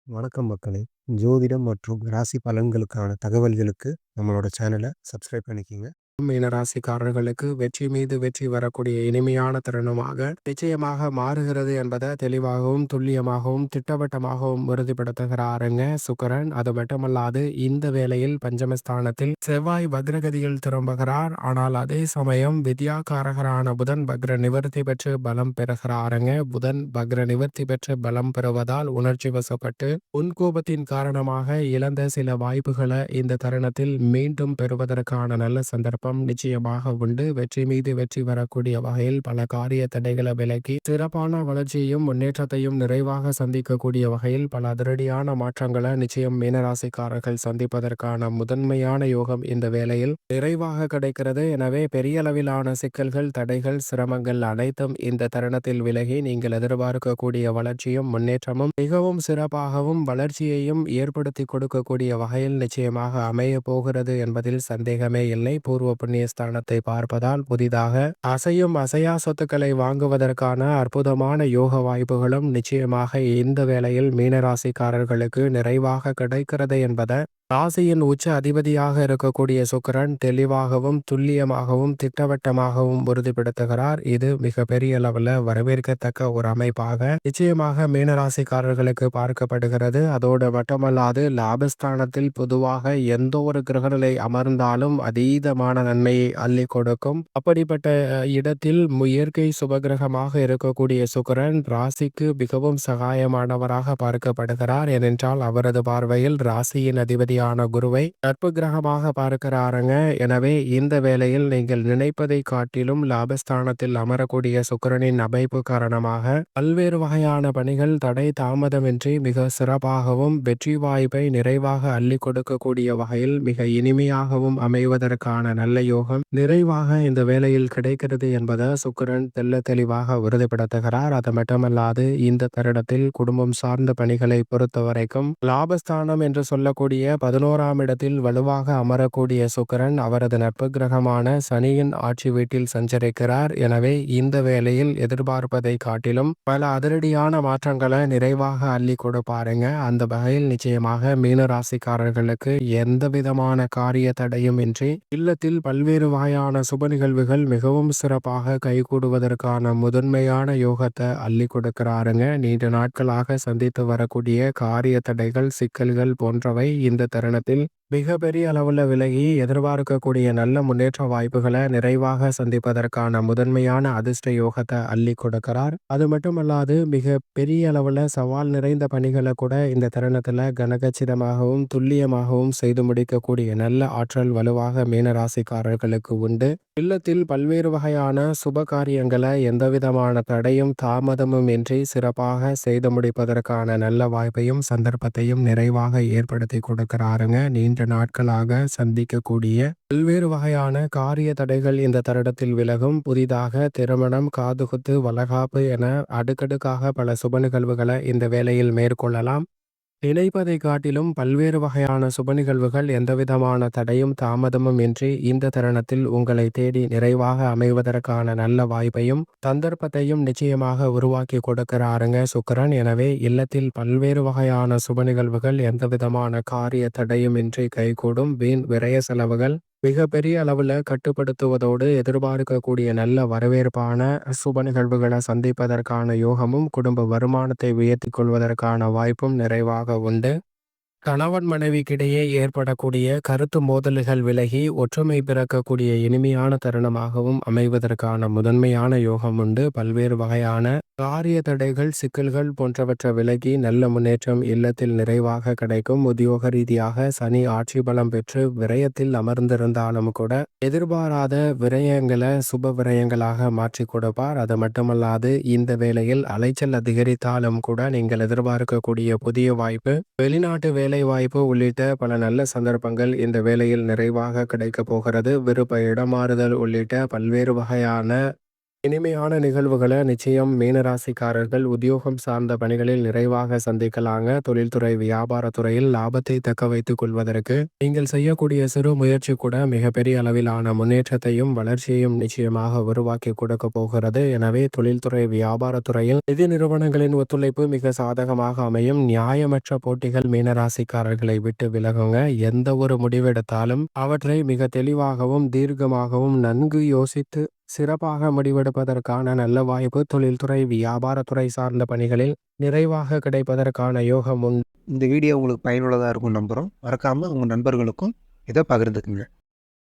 வணக்கம் மக்களே! ஜோதிடம் மற்றும் ராசி பலன்களுக்கான தகவல்களுக்கு நம்மளோட சேனல சப்ஸ்கிரைப் பண்ணிக்கங்க. மீனராசிக்காரர்களுக்கு வெற்றி மீது வெற்றி வரக்கூடிய இனிமையான தருணமாக நிச்சயமாக மாறுகிறது என்பதை தெளிவாகவும் துல்லியமாகவும் திட்டவட்டமாகவும் உறுதிப்படுத்துகிறாருங்க சுக்கிரன். அது மட்டுமல்லாது இந்த வேளையில் பஞ்சமஸ்தானத்தில் செவ்வாய் வக்ரகதியில் திரும்புகிறார். ஆனால் அதே சமயம் வித்யாகாரகரான புதன் வக்ர நிவர்த்தி பெற்று பலம் பெறுகிறாருங்க. புதன் வக்ர நிவர்த்தி பெற்று பலம் பெறுவதால் உணர்ச்சி வசப்பட்டு உன்கோபத்தின் காரணமாக இழந்த சில வாய்ப்புகளை இந்த தருணத்தில் மீண்டும் பெறுவதற்கான நல்ல சந்தர்ப்பம் நிச்சயமாக உண்டு. வெற்றி மீது வெற்றி வரக்கூடிய வகையில் பல காரிய தடைகளை விலக்கி சிறப்பான வளர்ச்சியையும் முன்னேற்றத்தையும் நிறைவாக சந்திக்கக்கூடிய வகையில் பல அதிரடியான மாற்றங்களை நிச்சயம் மீனராசிக்காரர்கள் சந்திப்பதற்கான முதன்மையான யோகம் இந்த வேளையில் நிறைவாக கிடைக்கிறது. எனவே பெரிய அளவிலான சிக்கல்கள், தடைகள், சிரமங்கள் அனைத்தும் இந்த தருணத்தில் விலகி நீங்கள் எதிர்பார்க்கக்கூடிய வளர்ச்சியும் முன்னேற்றமும் மிகவும் சிறப்பாகவும் வளர்ச்சியையும் ஏற்படுத்தி கொடுக்கக்கூடிய வகையில் நிச்சயமாக அமைய போகிறது என்பதில் சந்தேகமே இல்லை. பூர்வ புண்ணிய ஸ்தானத்தை பார்ப்பதால் புதிதாக அசையும் அசையா சொத்துக்களை வாங்குவதற்கான அற்புதமான யோக வாய்ப்புகளும் நிச்சயமாக இந்த வேளையில் மீனராசிக்காரர்களுக்கு நிறைவாக கிடைக்கிறது என்பதை ராசியின் உச்ச அதிபதியாக இருக்கக்கூடிய சுக்கிரன் தெளிவாகவும் துல்லியமாகவும் திட்டவட்டமாகவும் உறுதிப்படுத்துகிறார். இது மிக பெரிய அளவில் வரவேற்கத்தக்க ஒரு அமைப்பாக நிச்சயமாக மீனராசிக்காரர்களுக்கு பார்க்கப்படுகிறது. அதோடு மட்டுமல்லாது லாபஸ்தானத்தில் பொதுவாக எந்த ஒரு கிரகநிலை அமர்ந்தாலும் அதீதமான நன்மையை அள்ளி கொடுக்கும். அப்படிப்பட்ட இடத்தில் இயற்கை சுபகிரகமாக இருக்கக்கூடிய சுக்கிரன் ராசிக்கு மிகவும் சகாயமானவராக பார்க்கப்படுகிறார். ஏனென்றால் அவரது பார்வையில் ராசியின் அதிபதி குருவை நட்பு கிரகமாக பார்க்கிறாருங்க. எனவே இந்த வேளையில் நீங்கள் நினைப்பதை காட்டிலும் லாபஸ்தானத்தில் அமரக்கூடிய சுக்கிரனின் அமைப்பு காரணமாக பல்வேறு வகையான பணிகள் தடை தாமதமின்றி மிக சிறப்பாகவும் வெற்றி வாய்ப்பை நிறைவாக அள்ளி கொடுக்கக்கூடிய வகையில் மிக இனிமையாகவும் அமைவதற்கான நல்ல யோகம் நிறைவாக இந்த வேளையில் கிடைக்கிறது என்பதை சுக்கிரன் தெல்ல தெளிவாக உறுதிப்படுத்துகிறார். அது மட்டுமல்லாது இந்த தருணத்தில் குடும்பம் சார்ந்த பணிகளை பொறுத்த வரைக்கும் லாபஸ்தானம் என்று சொல்லக்கூடிய 11ஆம் இடத்தில் வலுவாக அமரக்கூடிய சுக்கிரன் அவரது நட்பு கிரகமான சனியின் ஆட்சி வீட்டில் சஞ்சரிக்கிறார். எனவே இந்த வேளையில் எதிர்பார்ப்பதை காட்டிலும் பல அதிரடியான மாற்றங்களை நிறைவாக அள்ளி கொடுப்பாருங்க. அந்த வகையில் நிச்சயமாக மீனராசிக்காரர்களுக்கு எந்த விதமான காரிய தடையும் இன்றி இல்லத்தில் பல்வேறு வகையான சுப நிகழ்வுகள் மிகவும் சிறப்பாக கைகூடுவதற்கான முதன்மையான யோகத்தை அள்ளி கொடுக்கிறாருங்க. நீண்ட நாட்களாக சந்தித்து வரக்கூடிய காரிய தடைகள், சிக்கல்கள் போன்றவை இந்த தருணத்தில் மிகப்பெரிய அளவுல விலகி எதிர்பார்க்கக்கூடிய நல்ல முன்னேற்ற வாய்ப்புகளை நிறைவாக சந்திப்பதற்கான முதன்மையான அதிர்ஷ்ட யோகத்தை அள்ளி கொடுக்கிறார். அது மட்டுமல்லாது மிக பெரிய அளவுல சவால் நிறைந்த பணிகளை கூட இந்த தருணத்துல கனகச்சிதமாகவும் துல்லியமாகவும் செய்து முடிக்கக்கூடிய நல்ல ஆற்றல் வலுவாக மீனராசிக்காரர்களுக்கு உண்டு. இல்லத்தில் பல்வேறு வகையான சுப காரியங்களை எந்தவிதமான தடையும் தாமதமும் இன்றி சிறப்பாக செய்து முடிப்பதற்கான நல்ல வாய்ப்பையும் சந்தர்ப்பத்தையும் நிறைவாக ஏற்படுத்தி கொடுக்கிறாருங்க. நீண்ட நாட்களாக சந்திக்கக்கூடிய பல்வேறு வகையான காரிய தடைகள் இந்த தருணத்தில் விலகும். புதிதாக திருமணம், காதுகுத்து, வளகாப்பு என அடுக்கடுக்காக பல சுப நிகழ்வுகளை இந்த வேளையில் மேற்கொள்ளலாம். நினைப்பதை காட்டிலும் பல்வேறு வகையான சுப நிகழ்வுகள் எந்தவிதமான தடையும் தாமதமும் இன்றி இந்த தருணத்தில் உங்களை தேடி நிறைவாக அமைவதற்கான நல்ல வாய்ப்பையும் சந்தர்ப்பத்தையும் நிச்சயமாக உருவாக்கி கொடுக்கிறாருங்க சுக்கிரன். எனவே இல்லத்தில் பல்வேறு வகையான சுப நிகழ்வுகள் எந்தவிதமான காரிய தடையும் இன்றி கைகூடும். வீண் விரய செலவுகள் மிக பெரிய அளவுல கட்டுப்படுத்துவதோடு எதிர்பார்க்கக்கூடிய நல்ல வரவேற்பான சுப நிகழ்வுகளை சந்திப்பதற்கான யோகமும் குடும்ப வருமானத்தை உயர்த்தி கொள்வதற்கான வாய்ப்பும் நிறைவாக உண்டு. கணவன் மனைவிக்கிடையே ஏற்படக்கூடிய கருத்து மோதல்கள் விலகி ஒற்றுமை பிறக்கக்கூடிய இனிமையான தருணமாகவும் அமைவதற்கான முதன்மையான யோகம் உண்டு. பல்வேறு வகையான காரிய தடைகள், சிக்கல்கள் போன்றவற்றை விலகி நல்ல முன்னேற்றம் இல்லத்தில் நிறைவாக கிடைக்கும். உத்தியோக ரீதியாக சனி ஆட்சி பலம் பெற்று விரயத்தில் அமர்ந்திருந்தாலும் கூட எதிர்பாராத விரயங்களை சுப விரயங்களாக மாற்றி கொடுப்பார். அது மட்டுமல்லாது இந்த வேளையில் அலைச்சல் அதிகரித்தாலும் கூட நீங்கள் எதிர்பார்க்கக்கூடிய புதிய வாய்ப்பு, வெளிநாட்டு வேலை வாய்ப்பு உள்ளிட்ட பல நல்ல சந்தர்ப்பங்கள் இந்த வேளையில் நிறைவாக கிடைக்க போகிறது. விருப்ப இடமாறுதல் உள்ளிட்ட பல்வேறு வகையான இனிமையான நிகழ்வுகளை நிச்சயம் மீனராசிக்காரர்கள் உத்தியோகம் சார்ந்த பணிகளில் நிறைவாக சந்திக்கலாங்க. தொழில்துறை வியாபாரத்துறையில் லாபத்தை தக்க வைத்துக் கொள்வதற்கு நீங்கள் செய்யக்கூடிய சிறு முயற்சி கூட மிகப்பெரிய அளவிலான முன்னேற்றத்தையும் வளர்ச்சியையும் நிச்சயமாக உருவாக்கி கொடுக்க போகிறது. எனவே தொழில்துறை வியாபாரத்துறையில் நிதி நிறுவனங்களின் ஒத்துழைப்பு மிக சாதகமாக அமையும். நியாயமற்ற போட்டிகள் மீனராசிக்காரர்களை விட்டு விலகுங்க. எந்த ஒரு முடிவெடுத்தாலும் அவற்றை மிக தெளிவாகவும் தீர்க்கமாகவும் நன்கு யோசித்து சிறப்பாக முடிவெடுப்பதற்கான நல்ல வாய்ப்பு தொழில்துறை வியாபாரத்துறை சார்ந்த பணிகளில் நிறைவாக கிடைப்பதற்கான யோகம் உண்டு. இந்த வீடியோ உங்களுக்கு பயனுள்ளதாக இருக்கும் நம்புகிறோம். மறக்காமல் உங்கள் நண்பர்களுக்கும் இதை பகிர்ந்துக்குங்க.